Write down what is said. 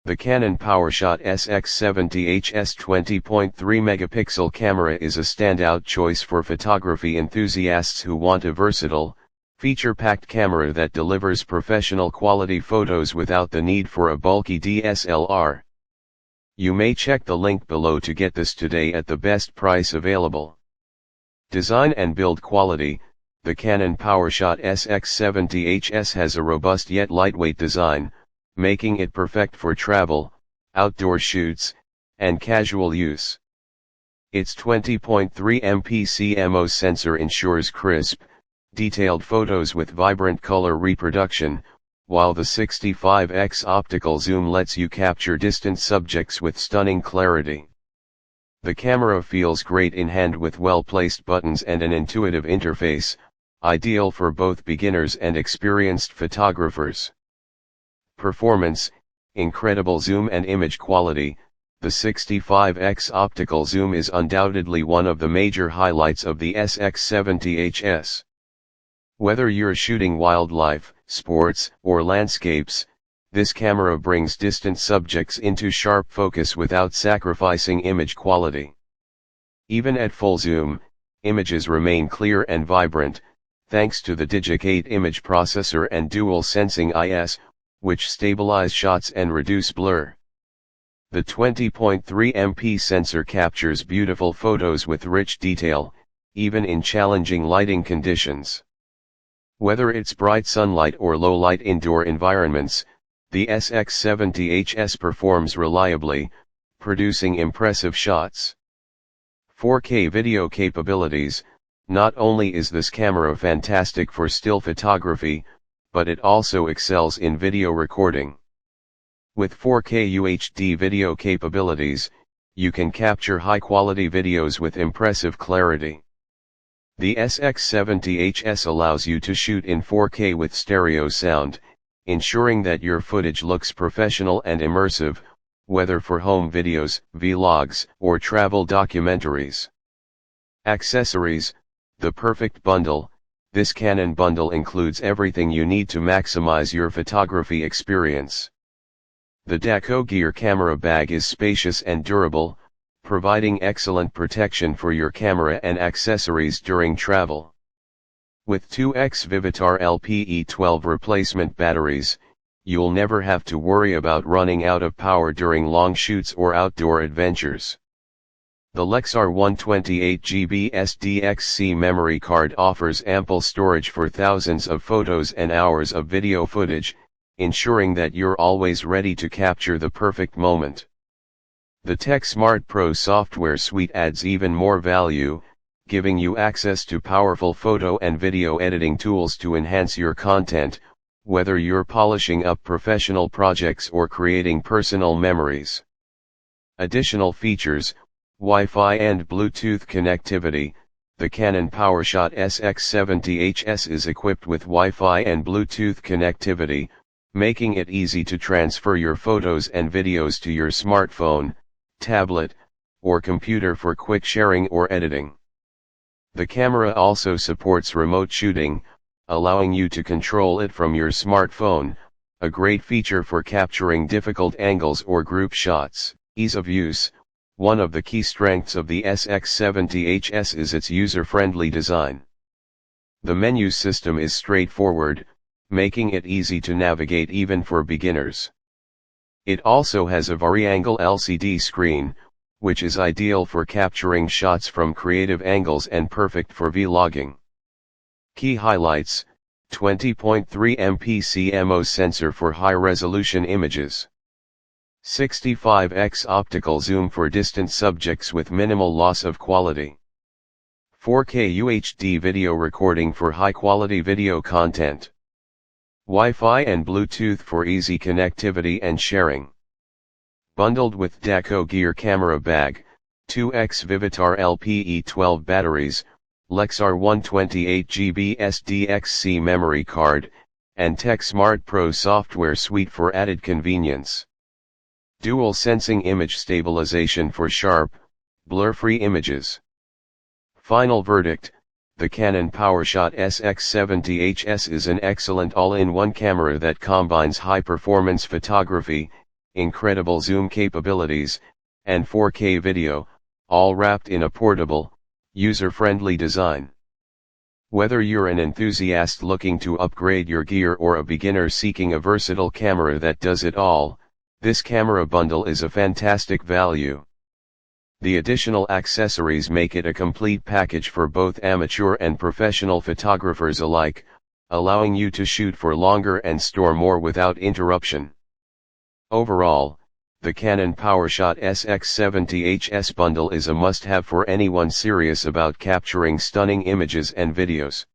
The Canon PowerShot SX70 HS 20.3 megapixel camera is a standout choice for photography enthusiasts who want a versatile, feature-packed camera that delivers professional quality photos without the need for a bulky DSLR. You may check the link below to get this today at the best price available. Design and build quality. The Canon PowerShot SX70 HS has a robust yet lightweight design, making it perfect for travel, outdoor shoots, and casual use. Its 20.3 MP CMOS sensor ensures crisp, detailed photos with vibrant color reproduction, while the 65x optical zoom lets you capture distant subjects with stunning clarity. The camera feels great in hand with well-placed buttons and an intuitive interface, ideal for both beginners and experienced photographers. Performance, incredible zoom and image quality. The 65x optical zoom is undoubtedly one of the major highlights of the SX70 HS. Whether you're shooting wildlife, sports, or landscapes, this camera brings distant subjects into sharp focus without sacrificing image quality. Even at full zoom, images remain clear and vibrant, thanks to the Digicate image processor and dual sensing IS, which stabilize shots and reduce blur. The 20.3 MP sensor captures beautiful photos with rich detail, even in challenging lighting conditions. Whether it's bright sunlight or low-light indoor environments, the SX70 HS performs reliably, producing impressive shots. 4K video capabilities. Not only is this camera fantastic for still photography, but it also excels in video recording. With 4K UHD video capabilities, you can capture high-quality videos with impressive clarity. The SX70 HS allows you to shoot in 4K with stereo sound, ensuring that your footage looks professional and immersive, whether for home videos, vlogs, or travel documentaries. Accessories. The perfect bundle. This Canon bundle includes everything you need to maximize your photography experience. The Deco Gear Camera Bag is spacious and durable, providing excellent protection for your camera and accessories during travel. With 2x Vivitar LP-E12 Replacement Batteries, you'll never have to worry about running out of power during long shoots or outdoor adventures. The Lexar 128GB SDXC Memory Card offers ample storage for thousands of photos and hours of video footage, ensuring that you're always ready to capture the perfect moment. The TechSmart Pro Software Suite adds even more value, giving you access to powerful photo and video editing tools to enhance your content, whether you're polishing up professional projects or creating personal memories. Additional features. Wi-Fi and Bluetooth connectivity. The Canon PowerShot SX70 HS is equipped with Wi-Fi and Bluetooth connectivity, making it easy to transfer your photos and videos to your smartphone, tablet, or computer for quick sharing or editing. The camera also supports remote shooting, allowing you to control it from your smartphone, a great feature for capturing difficult angles or group shots. Ease of use. One of the key strengths of the SX70 HS is its user-friendly design. The menu system is straightforward, making it easy to navigate even for beginners. It also has a vari-angle LCD screen, which is ideal for capturing shots from creative angles and perfect for vlogging. Key highlights: 20.3 MP CMOS sensor for high-resolution images. 65x optical zoom for distant subjects with minimal loss of quality. 4K UHD video recording for high-quality video content. Wi-Fi and Bluetooth for easy connectivity and sharing. Bundled with Deco Gear Camera Bag, 2x Vivitar LP-E12 Batteries, Lexar 128GB SDXC Memory Card, and TechSmart Pro Software Suite for added convenience. Dual sensing image stabilization for sharp, blur-free images. Final verdict: the Canon PowerShot SX70 HS is an excellent all-in-one camera that combines high-performance photography, incredible zoom capabilities, and 4K video, all wrapped in a portable, user-friendly design. Whether you're an enthusiast looking to upgrade your gear or a beginner seeking a versatile camera that does it all, this camera bundle is a fantastic value. The additional accessories make it a complete package for both amateur and professional photographers alike, allowing you to shoot for longer and store more without interruption. Overall, the Canon PowerShot SX70 HS bundle is a must-have for anyone serious about capturing stunning images and videos.